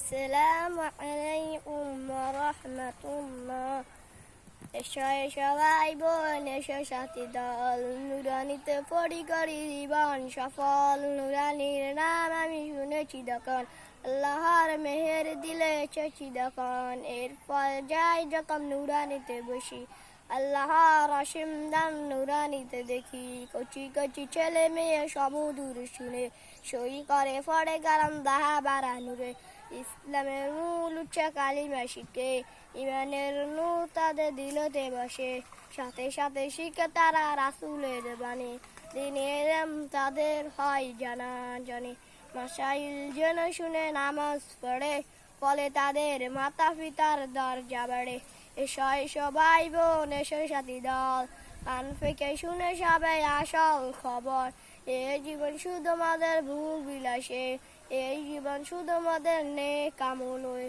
আসসালামু আলাইকুম ওয়া রাহমাতুল্লাহ। এসো এসো ভাই বোন, এসো সাথী দল, নুরানিতে পড়ি করি জীবন সফল। নুরানির নাম আমি শুনেছি যখন, আল্লাহর মেহের দিলে এসেছি যখন। এরপর যাই যখন নুরানিতে বসি, আল্লাহর অসীম দান নুরানিতে দেখি। কচি কচি ছেলে মেয়ে সমুদূর শুনে, সই করে পড়ে কালাম দাহা বারা নূরে। ইসলামের মূল উচ্চ কালিমা শিখে, ইমানের নূর তাদের দিলতে বসে। সাথে সাথে শিখে তারা রাসূলের বাণী, দিনের তাদের হয় জানা জানে। মাসাইল যেন শুনে নামাজ পড়ে, ফলে তাদের মাতা পিতার দরজা বাড়ে। এসো এসো ভাই বোন, এসো সাথী দল, কান থেকে শুনে সবাই আসল খবর। এই জীবন শুধু আমাদের ভোগ বিলাসে, এই জীবন শুধু আমাদের নেক আমলে।